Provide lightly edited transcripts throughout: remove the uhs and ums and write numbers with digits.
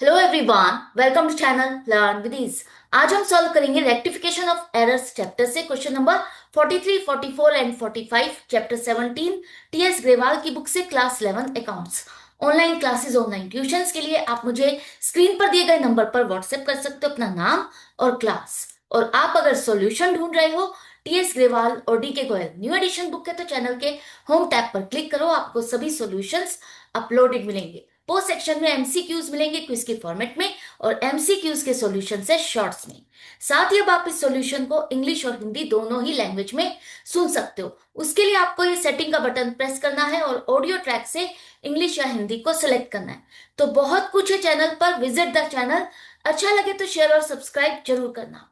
Hello everyone, welcome to channel learn with ease. आज हम solve करेंगे रेक्टिफिकेशन ऑफ एरर्स चैप्टर से question number 43, 44 and 45, chapter 17 TS Grewal की book से class 11 accounts. Online classes, online tuitions के लिए आप मुझे स्क्रीन पर दिए गए नंबर पर व्हाट्सएप कर सकते हो अपना नाम और क्लास। और आप अगर सॉल्यूशन ढूंढ रहे हो टीएस ग्रेवाल और डी के गोयल न्यू एडिशन बुक के, तो चैनल के होम टैब पर क्लिक करो, आपको सभी सॉल्यूशंस अपलोडेड मिलेंगे। पोस्ट सेक्शन में एमसीक्यूज मिलेंगे क्विज के फॉर्मेट में, और एमसीक्यूज के सॉल्यूशन से शॉर्ट्स में। साथ ही अब आप इस सॉल्यूशन को इंग्लिश और हिंदी दोनों ही लैंग्वेज में सुन सकते हो। उसके लिए आपको ये सेटिंग का बटन प्रेस करना है और ऑडियो ट्रैक से इंग्लिश या हिंदी को सिलेक्ट करना है। तो बहुत कुछ है चैनल पर, विजिट द चैनल। अच्छा लगे तो शेयर और सब्सक्राइब जरूर करना।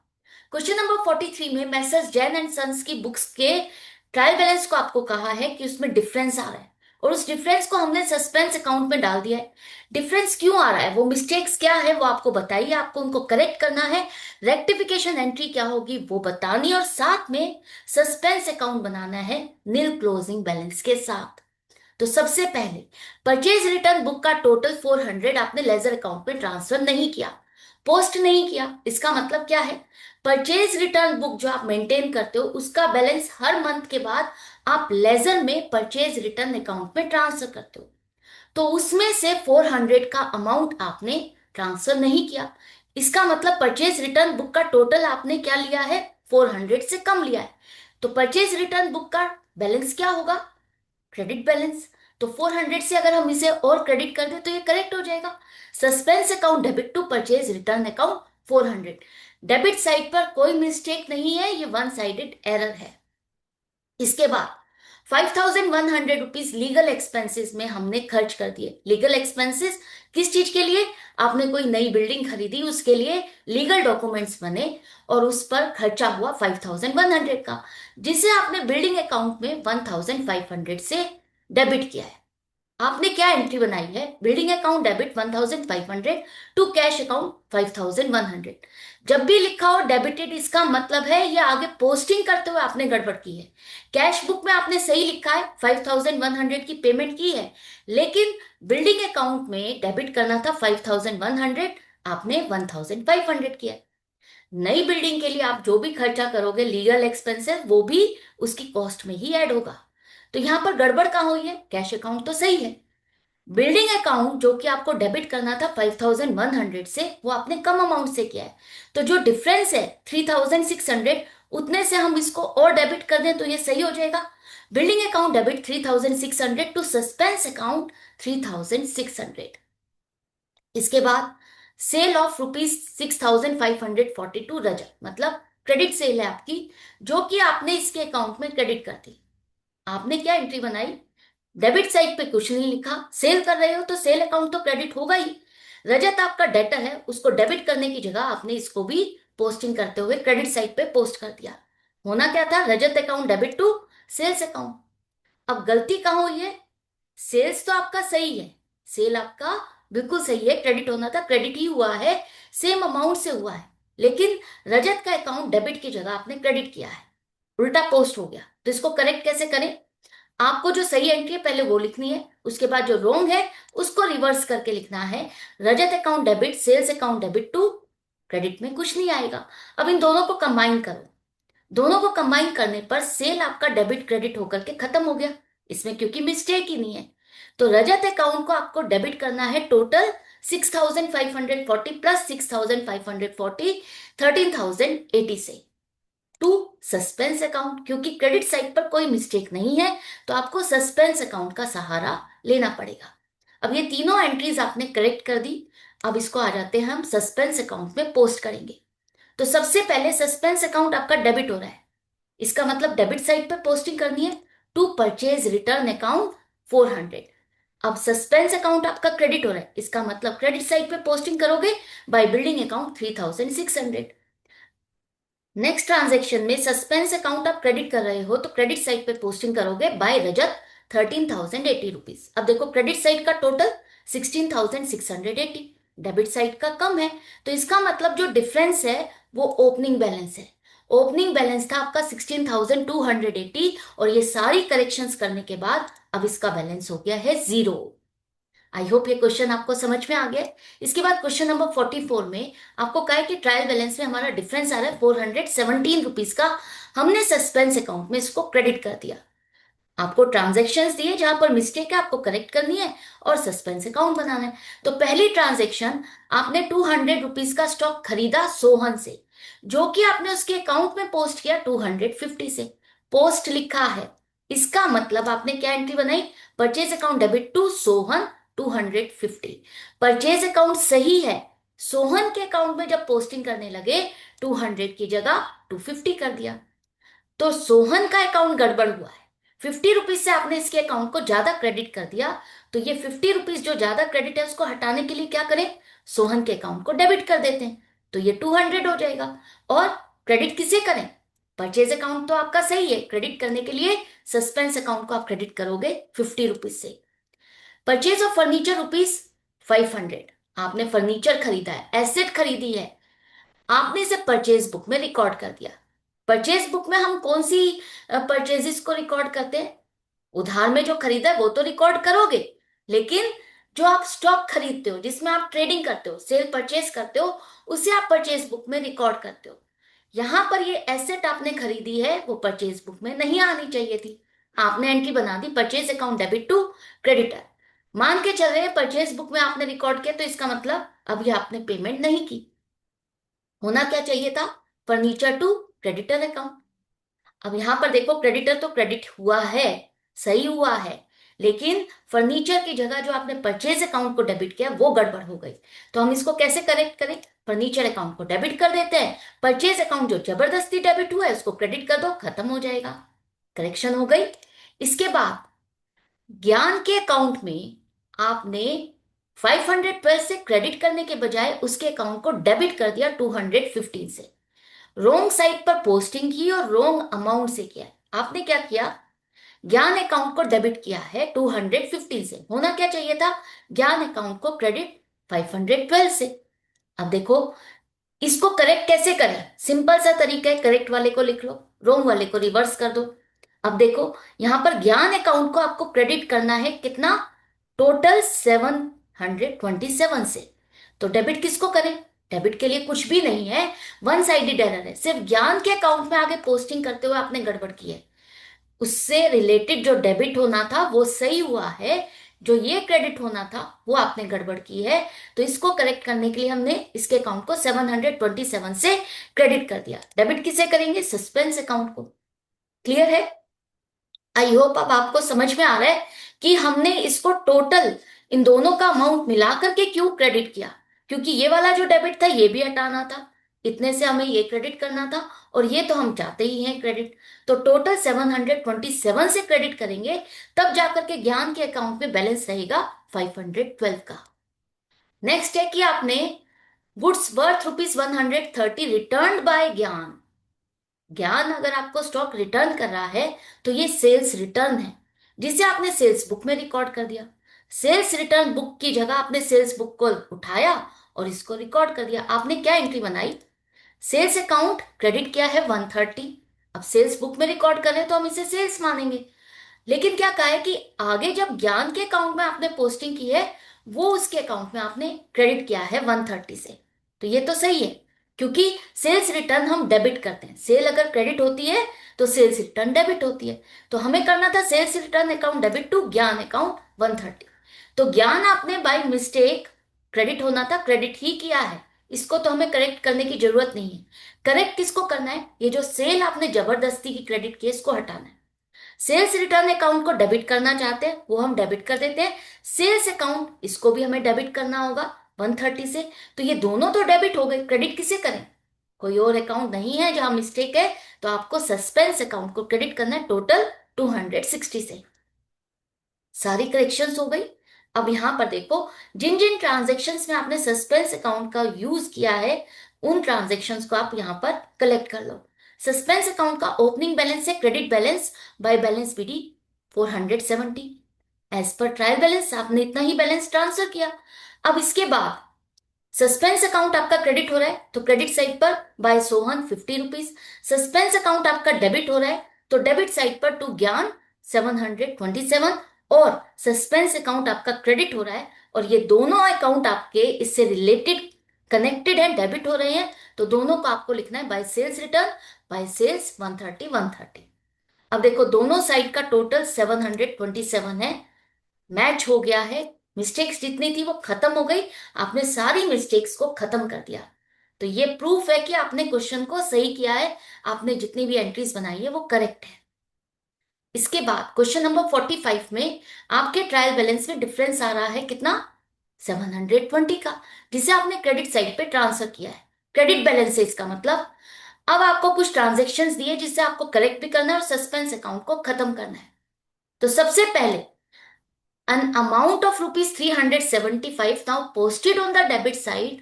क्वेश्चन नंबर 43 में मैसर्स जैन एंड सन्स की बुक्स के ट्रायल बैलेंस को आपको कहा है कि उसमें डिफरेंस आ रहा है, और उस डिफरेंस को हमने सस्पेंस अकाउंट में डाल दिया है। डिफरेंस क्यों आ रहा है, वो मिस्टेक्स क्या है वो आपको बताइए, आपको उनको करेक्ट करना है। रेक्टिफिकेशन एंट्री क्या होगी वो बतानी, और साथ में सस्पेंस अकाउंट बनाना है नील क्लोजिंग बैलेंस के साथ। तो सबसे पहले परचेज रिटर्न बुक का टोटल 400 आपने लेजर अकाउंट में ट्रांसफर नहीं किया, पोस्ट नहीं किया। इसका मतलब क्या है, परचेज रिटर्न बुक जो आप मेंटेन करते हो उसका बैलेंस हर मंथ के बाद आप लेजर में परचेज रिटर्न अकाउंट में ट्रांसफर करते हो। तो उसमें से 400 का अमाउंट आपने ट्रांसफर नहीं किया। इसका मतलब परचेज रिटर्न बुक का टोटल आपने क्या लिया है, 400 से कम लिया है। तो परचेज रिटर्न बुक का बैलेंस क्या होगा, क्रेडिट बैलेंस। तो 400 से अगर हम इसे और क्रेडिट कर दें तो ये करेक्ट हो जाएगा। Suspense account debit to purchase return account 400। Debit side पर कोई मिस्टेक नहीं है, ये वन साइडेड एरर है। इसके बाद 5100 रुपीज लीगल एक्सपेंसेस में हमने खर्च कर दिए। लीगल एक्सपेंसेस किस चीज के लिए, आपने कोई नई बिल्डिंग खरीदी, उसके लिए लीगल डॉक्यूमेंट्स बने और उस पर खर्चा हुआ 5100 का, जिसे आपने बिल्डिंग अकाउंट में 1500 से डेबिट किया है। आपने क्या एंट्री बनाई है, building account debit 1500 to cash account 5100। जब भी लिखा हो डेबिटेड, इसका मतलब है ये आगे पोस्टिंग करते हुए आपने गड़बड़ की है। कैश बुक में आपने सही लिखा है, 5100 की पेमेंट की है, लेकिन बिल्डिंग अकाउंट में डेबिट करना था 5100, आपने 1500 किया है। नई बिल्डिंग के लिए आप जो भी खर्चा करोगे लीगल एक्सपेंसेस, वो भी उसकी कॉस्ट में ही ऐड होगा। तो यहां पर गड़बड़ कहाँ हुई है, कैश अकाउंट तो सही है। बिल्डिंग अकाउंट जो कि आपको डेबिट करना था 5100 से, वो आपने कम अमाउंट से किया है। तो जो डिफरेंस है 3600, उतने से हम इसको और डेबिट कर दें तो ये सही हो जाएगा। Building account debit 3600 to suspense account 3600। इसके बाद सेल ऑफ ₹6542 रजत, मतलब क्रेडिट सेल है आपकी, जो कि आपने इसके अकाउंट में क्रेडिट कर दी। आपने क्या एंट्री बनाई, डेबिट साइड पे कुछ नहीं लिखा, सेल कर रहे हो तो सेल अकाउंट तो क्रेडिट होगा ही। रजत आपका डेटर है, उसको डेबिट करने की जगह आपने इसको भी पोस्टिंग करते हुए क्रेडिट साइड पे पोस्ट कर दिया। होना क्या था, Rajat account debit to sales account. अब गलती कहाँ हुई है, सेल्स तो आपका सही है, सेल आपका बिल्कुल सही है, क्रेडिट होना था, क्रेडिट ही हुआ है, सेम अमाउंट से हुआ है। लेकिन रजत का अकाउंट डेबिट की जगह आपने क्रेडिट किया है, उल्टा पोस्ट हो गया। तो इसको करेक्ट कैसे करें, आपको जो सही एंट्री है पहले वो लिखनी है, उसके बाद जो रोंग है उसको रिवर्स करके लिखना है। Rajat account debit sales account debit to, credit में कुछ नहीं आएगा। अब इन दोनों को कंबाइन करो, दोनों को कंबाइन करने पर सेल आपका डेबिट क्रेडिट होकर के खत्म हो गया, इसमें क्योंकि मिस्टेक ही नहीं है। तो रजत अकाउंट को आपको डेबिट करना है टोटल 6540 प्लस 6540, 13080 से टू सस्पेंस अकाउंट, क्योंकि क्रेडिट साइड पर कोई मिस्टेक नहीं है, तो आपको सस्पेंस अकाउंट का सहारा लेना पड़ेगा। अब ये तीनों एंट्रीज आपने करेक्ट कर दी। अब इसको आ जाते हैं हम सस्पेंस अकाउंट में पोस्ट करेंगे। तो सबसे पहले सस्पेंस अकाउंट आपका डेबिट हो रहा है, इसका मतलब डेबिट साइड पर पोस्टिंग करनी है, टू परचेज रिटर्न अकाउंट 400। अब सस्पेंस अकाउंट आपका क्रेडिट हो रहा है, इसका मतलब क्रेडिट साइड पे पोस्टिंग करोगे by building account 3600। Next transaction में सस्पेंस अकाउंट आप क्रेडिट कर रहे हो, तो क्रेडिट साइड पे पोस्टिंग करोगे बाय रजत 13080 रुपीज। अब देखो क्रेडिट साइड का टोटल 16680, डेबिट साइड का कम है, तो इसका मतलब जो डिफरेंस है वो ओपनिंग बैलेंस है। ओपनिंग बैलेंस था आपका 16280, और ये सारी करेक्शंस करने के बाद अब इसका बैलेंस हो गया है जीरो। आई होप ये क्वेश्चन आपको समझ में आ गया है। इसके बाद क्वेश्चन नंबर 44 में आपको कहा है कि ट्रायल बैलेंस में हमारा डिफरेंस आ रहा है 417 रुपीज का। हमने सस्पेंस अकाउंट में इसको क्रेडिट कर दिया। आपको ट्रांजेक्शन्स दिए जहां पर मिस्टेक है आपको करेक्ट करनी है और सस्पेंस अकाउंट बनाना है। तो पहली ट्रांजेक्शन, आपने 200 रुपीज का स्टॉक खरीदा सोहन से, जो कि आपने उसके अकाउंट में पोस्ट किया 250 से। पोस्ट लिखा है, इसका मतलब आपने क्या एंट्री बनाई? Purchase account debit to Sohan 250। Purchase account सही है, सोहन के अकाउंट में जब पोस्टिंग करने लगे 200 की जगह 250 कर दिया, तो सोहन का अकाउंट गड़बड़ हुआ है। 50 रुपीज से आपने इसके अकाउंट को ज्यादा क्रेडिट कर दिया, तो ये 50 रुपीज जो ज्यादा क्रेडिट है उसको हटाने के लिए क्या करें? सोहन के अकाउंट को डेबिट कर देते हैं, तो ये 200 हो जाएगा। और क्रेडिट किसे करें? परचेज अकाउंट तो आपका सही है, क्रेडिट करने के लिए सस्पेंस अकाउंट को आप क्रेडिट करोगे 50 रुपीज से। परचेज ऑफ फर्नीचर रुपीज 500, आपने फर्नीचर खरीदा है, एसेट खरीदी है, आपने इसे परचेज बुक में रिकॉर्ड कर दिया। परचेज बुक में हम कौन सी परचेजेस को रिकॉर्ड करते हैं? उधार में जो खरीदा है वो तो रिकॉर्ड करोगे, लेकिन जो आप स्टॉक खरीदते हो, जिसमें आप ट्रेडिंग करते हो, सेल परचेज करते हो, उसे आप परचेज बुक में रिकॉर्ड करते हो। यहां पर ये एसेट आपने खरीदी है, वो परचेज बुक में नहीं आनी चाहिए थी। आपने एंट्री बना दी purchase account debit to creditor. मान के चल रहे हैं परचेज बुक में आपने रिकॉर्ड किया, तो इसका मतलब अभी आपने पेमेंट नहीं की। होना क्या चाहिए था? Furniture to creditor account. अब यहां पर देखो, क्रेडिटर तो क्रेडिट हुआ है, सही हुआ है, लेकिन फर्नीचर की जगह जो आपने परचेज अकाउंट को डेबिट किया वो गड़बड़ हो गई। तो हम इसको कैसे करेक्ट करें? फर्नीचर अकाउंट को डेबिट कर देते हैं, परचेज अकाउंट जो जबरदस्ती डेबिट हुआ है उसको क्रेडिट कर दो, खत्म हो जाएगा। करेक्शन हो गई। इसके बाद ज्ञान के अकाउंट में आपने 512 से क्रेडिट करने के बजाय उसके अकाउंट को डेबिट कर दिया 215 से। रोंग साइट पर पोस्टिंग की और रोंग अमाउंट से किया। आपने क्या किया? ज्ञान अकाउंट को डेबिट किया है 215 से, होना क्या चाहिए था? ज्ञान अकाउंट को क्रेडिट 512 से। अब देखो, इसको करेक्ट कैसे करें? सिंपल सा तरीका है, करेक्ट वाले को लिख लो, रोंग वाले को रिवर्स कर दो। अब देखो, यहां पर ज्ञान अकाउंट को आपको क्रेडिट करना है कितना? टोटल 727 से। तो डेबिट किसको करें? डेबिट के लिए कुछ भी नहीं है, वन साइडेड एरर है, सिर्फ ज्ञान के अकाउंट में आगे पोस्टिंग करते हुए आपने गड़बड़ की है। उससे रिलेटेड जो डेबिट होना था वो सही हुआ है, जो ये क्रेडिट होना था वो आपने गड़बड़ की है। तो इसको करेक्ट करने के लिए हमने इसके अकाउंट को 727 से क्रेडिट कर दिया। डेबिट किसे करेंगे? सस्पेंस अकाउंट को। क्लियर है? आई होप अब आपको समझ में आ रहा है कि हमने इसको टोटल इन दोनों का अमाउंट मिला करके क्यों क्रेडिट किया। क्योंकि ये वाला जो डेबिट था ये भी हटाना था, इतने से हमें ये क्रेडिट करना था, और ये तो हम चाहते ही हैं क्रेडिट। तो टोटल 727 से क्रेडिट करेंगे, तब जाकर के ज्ञान के अकाउंट में बैलेंस रहेगा 512 का। नेक्स्ट है कि आपने गुड्स वर्थ ₹130 रिटर्न बाय ज्ञान। ज्ञान अगर आपको स्टॉक रिटर्न कर रहा है तो ये सेल्स रिटर्न है, जिसे आपने सेल्स बुक में रिकॉर्ड कर दिया। सेल्स रिटर्न बुक की जगह आपने सेल्स बुक को उठाया और इसको रिकॉर्ड कर दिया। आपने क्या एंट्री बनाई? सेल्स अकाउंट क्रेडिट किया है 130। अब सेल्स बुक में रिकॉर्ड कर रहे हैं तो हम इसे सेल्स मानेंगे। लेकिन क्या कहा है कि आगे जब ज्ञान के अकाउंट में आपने पोस्टिंग की है, वो उसके अकाउंट में आपने क्रेडिट किया है 130 से। तो ये तो सही है, क्योंकि सेल्स रिटर्न हम डेबिट करते हैं। सेल अगर क्रेडिट होती है तो सेल्स रिटर्न डेबिट होती है। तो हमें करना था sales return account debit to Gyan account 130। तो ज्ञान आपने बाय मिस्टेक, क्रेडिट होना था, क्रेडिट ही किया है, इसको तो हमें करेक्ट करने की जरूरत नहीं है। करेक्ट किसको करना है? ये जो सेल आपने जबरदस्ती की क्रेडिट की है, इसको हटाना है। सेल्स रिटर्न अकाउंट को डेबिट करना चाहते हैं, वो हम डेबिट कर देते हैं। सेल्स अकाउंट, इसको भी हमें डेबिट करना होगा 130 से। तो ये दोनों तो डेबिट हो गए, क्रेडिट किसे करें? कोई और अकाउंट नहीं है जहां मिस्टेक है, तो आपको सस्पेंस अकाउंट को क्रेडिट करना है टोटल 260 से। सारी करेक्शंस हो गई। अब यहां पर देखो, जिन जिन ट्रांजेक्शन्स में आपने सस्पेंस अकाउंट का यूज किया है, उन ट्रांजेक्शन्स को आप यहां पर कलेक्ट कर लो। सस्पेंस अकाउंट का ओपनिंग बैलेंस है credit balance by balance BD 470। As per trial balance आपने इतना ही बैलेंस ट्रांसफर किया। अब इसके बाद सस्पेंस अकाउंट आपका क्रेडिट हो रहा है, तो क्रेडिट साइड पर by Sohan 50 rupees. Suspense account आपका डेबिट हो रहा है, तो डेबिट साइड पर टू ज्ञान 727। और सस्पेंस अकाउंट आपका क्रेडिट हो रहा है और ये दोनों अकाउंट आपके इससे रिलेटेड कनेक्टेड हैं, डेबिट हो रहे हैं, तो दोनों को आपको लिखना है by sales return, by sales 130 130। अब देखो दोनों साइड का टोटल 727 है, मैच हो गया है, मिस्टेक्स जितनी थी वो खत्म हो गई, आपने सारी मिस्टेक्स को खत्म कर दिया। तो ये प्रूफ है कि आपने क्वेश्चन को सही किया है, आपने जितनी भी एंट्रीज बनाई है वो करेक्ट है। इसके बाद क्वेश्चन नंबर 45 में आपके ट्रायल बैलेंस में डिफरेंस आ रहा है कितना, 720 का, जिसे आपने क्रेडिट साइड पे ट्रांसफर किया है। क्रेडिट बैलेंस है इसका मतलब। अब आपको कुछ ट्रांजेक्शन्स दिए जिससे आपको करेक्ट भी करना है और सस्पेंस अकाउंट को खत्म करना है। तो सबसे पहले an amount of rupees 375 now posted on the debit side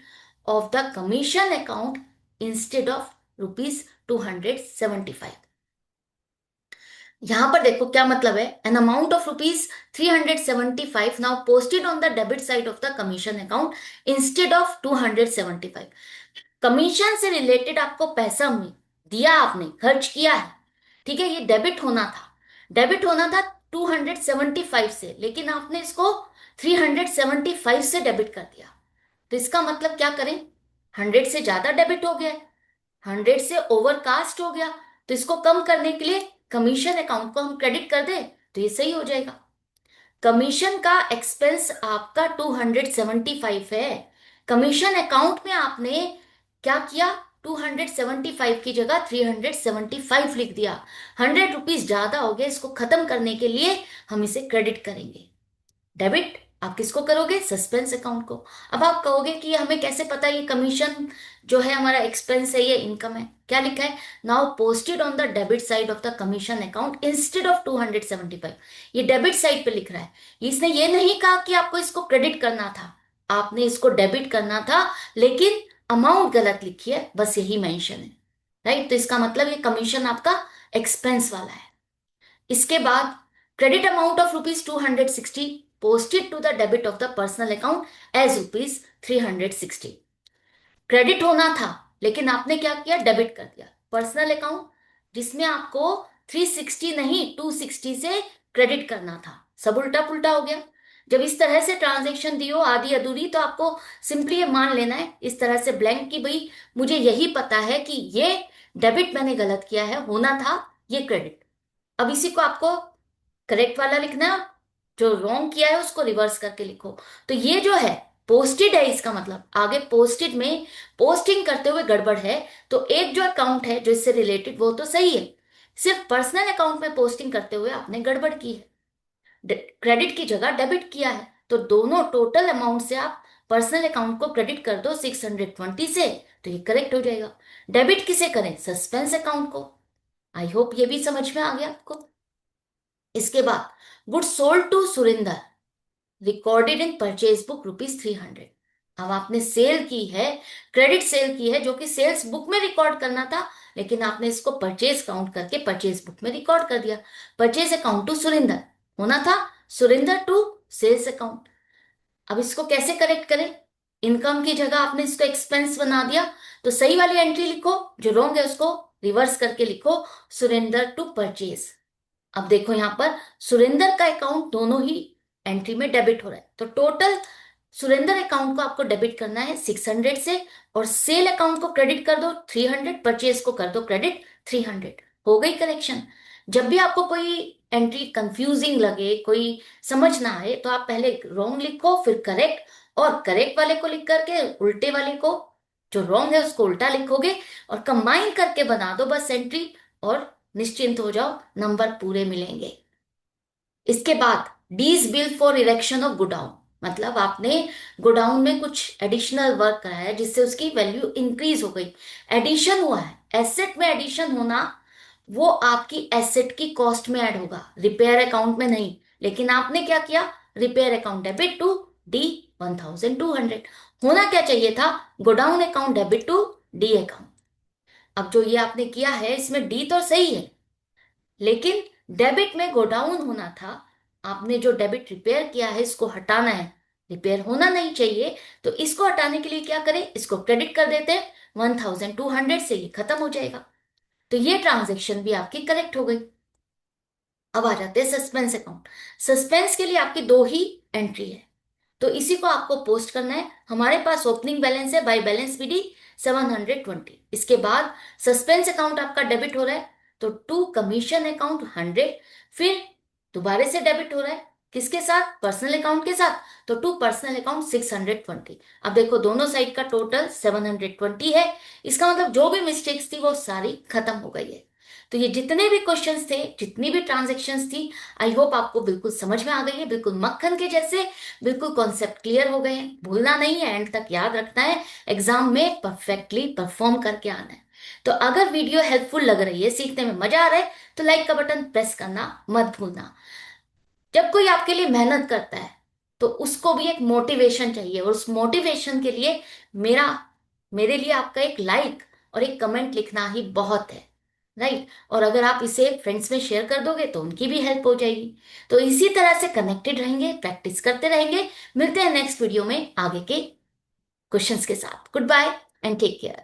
of the commission account instead of rupees 275। यहां पर देखो क्या मतलब है, an amount of rupees 375 now posted on the debit side of the commission account instead of 275। Commission से related आपको पैसा में दिया, आपने खर्च किया है, ठीक है, ये डेबिट होना था, डेबिट होना था 275 से, लेकिन आपने इसको 375 से डेबिट कर दिया। तो इसका मतलब क्या करें, 100 से ज्यादा डेबिट हो गया, 100 से ओवरकास्ट हो गया, तो इसको कम करने के लिए कमीशन अकाउंट को हम क्रेडिट कर दें तो ये सही हो जाएगा। कमीशन का एक्सपेंस आपका 275 है, कमीशन अकाउंट में आपने क्या किया, 275 की जगह 375 लिख दिया, 100 रुपीज ज्यादा हो गया, इसको खत्म करने के लिए हम इसे क्रेडिट करेंगे। डेबिट आप किसको करोगे, सस्पेंस अकाउंट को। अब आप कहोगे कि हमें कैसे पता ये कमीशन जो है हमारा एक्सपेंस है, ये इनकम है, क्या लिखा है, now posted on the debit side of the commission account instead of 275। ये डेबिट साइड पे लिख रहा है, इसने ये नहीं कहा कि आपको इसको क्रेडिट करना था, आपने इसको डेबिट करना था, लेकिन अमाउंट गलत लिखी है, बस यही मेंशन है, राइट। तो इसका मतलब ये कमीशन आपका एक्सपेंस वाला है। इसके बाद credit amount of rupees 260 posted to the debit of the personal account as rupees 360। Credit होना था लेकिन आपने क्या किया, डेबिट कर दिया। पर्सनल अकाउंट जिसमें आपको 360 नहीं 260 से क्रेडिट करना था, सब उल्टा पुल्टा हो गया। जब इस तरह से ट्रांजेक्शन दी हो आधी अधूरी, तो आपको सिंपली ये मान लेना है इस तरह से ब्लैंक की, भाई मुझे यही पता है कि ये डेबिट मैंने गलत किया है, होना था ये क्रेडिट। अब इसी को आपको करेक्ट वाला लिखना है, जो रॉन्ग किया है उसको रिवर्स करके लिखो। तो ये जो है पोस्टेड है, इसका मतलब आगे पोस्टेड में पोस्टिंग करते हुए गड़बड़ है, तो एक जो अकाउंट है जो इससे रिलेटेड वो तो सही है, सिर्फ पर्सनल अकाउंट में पोस्टिंग करते हुए आपने गड़बड़ की है, क्रेडिट की जगह डेबिट किया है। तो दोनों टोटल अमाउंट से आप पर्सनल अकाउंट को क्रेडिट कर दो 620 से, तो ये करेक्ट हो जाएगा। डेबिट किसे करें, सस्पेंस अकाउंट को। आई होप ये भी समझ में आ गया आपको। इसके बाद good sold to Surinder recorded in purchase book rupees 300। अब आपने सेल की है, क्रेडिट सेल की है, जो कि सेल्स बुक में रिकॉर्ड करना था, लेकिन आपने इसको परचेज काउंट करके परचेज बुक में रिकॉर्ड कर दिया। परचेज अकाउंट टू सुरिंदर होना था, सुरिंदर टू सेल्स अकाउंट। अब इसको कैसे करेक्ट करें, इनकम की जगह आपने इसको एक्सपेंस बना दिया, तो सही वाली एंट्री लिखो, जो रॉन्ग है उसको रिवर्स करके लिखो, सुरेंदर टू परचेज। अब देखो यहां पर सुरेंद्र का अकाउंट दोनों ही एंट्री में डेबिट हो रहा है, तो टोटल सुरेंद्र अकाउंट को आपको डेबिट करना है 600 से, और सेल अकाउंट को क्रेडिट कर दो 300, परचेज को कर दो क्रेडिट 300। हो गई करेक्शन। जब भी आपको कोई एंट्री कंफ्यूजिंग लगे, कोई समझ ना आए, तो आप पहले रॉन्ग लिखो फिर करेक्ट, और करेक्ट वाले को लिख करके उल्टे वाले को, जो रॉन्ग है उसको उल्टा लिखोगे, और कंबाइन करके बना दो बस एंट्री, और निश्चिंत हो जाओ, नंबर पूरे मिलेंगे। इसके बाद these bill for erection of godown, मतलब आपने गोडाउन में कुछ एडिशनल वर्क कराया जिससे उसकी वैल्यू इंक्रीज हो गई, एडिशन हुआ है। एसेट में एडिशन होना वो आपकी एसेट की कॉस्ट में ऐड होगा, रिपेयर अकाउंट में नहीं। लेकिन आपने क्या किया, repair account debit to D 1200। होना क्या चाहिए था, godown account debit to D account. अब जो ये आपने किया है इसमें डी तो सही है, लेकिन डेबिट में गोडाउन होना था। आपने जो डेबिट रिपेयर किया है इसको हटाना है, रिपेयर होना नहीं चाहिए, तो इसको हटाने के लिए क्या करें, इसको क्रेडिट कर देते हैं 1200 से, ये खत्म हो जाएगा। तो ये ट्रांजेक्शन भी आपकी करेक्ट हो गई। अब आ जाते हैं सस्पेंस अकाउंट। सस्पेंस के लिए आपकी दो ही एंट्री है, तो इसी को आपको पोस्ट करना है। हमारे पास ओपनिंग बैलेंस है बाय बैलेंस पीडी 720। इसके बाद सस्पेंस अकाउंट आपका डेबिट हो रहा है, तो टू कमीशन अकाउंट 100। फिर दोबारा से डेबिट हो रहा है, किसके साथ? पर्सनल अकाउंट के साथ, तो टू पर्सनल अकाउंट 620। अब देखो दोनों साइड का टोटल 720 है। इसका मतलब जो भी मिस्टेक्स थी वो सारी खत्म हो गई है। तो ये जितने भी क्वेश्चंस थे, जितनी भी ट्रांजेक्शन्स थी, आई होप आपको बिल्कुल समझ में आ गई है, बिल्कुल मक्खन के जैसे, बिल्कुल कॉन्सेप्ट क्लियर हो गए हैं। भूलना नहीं है, एंड तक याद रखना है, एग्जाम में परफेक्टली परफॉर्म करके आना है। तो अगर वीडियो हेल्पफुल लग रही है, सीखने में मजा आ रहा है, तो लाइक का बटन प्रेस करना मत भूलना। जब कोई आपके लिए मेहनत करता है तो उसको भी एक मोटिवेशन चाहिए, और उस मोटिवेशन के लिए मेरा मेरे लिए आपका एक लाइक और एक कमेंट लिखना ही बहुत है, राइट? और अगर आप इसे फ्रेंड्स में शेयर कर दोगे तो उनकी भी हेल्प हो जाएगी। तो इसी तरह से कनेक्टेड रहेंगे, प्रैक्टिस करते रहेंगे। मिलते हैं नेक्स्ट वीडियो में आगे के क्वेश्चंस के साथ। Goodbye and take care.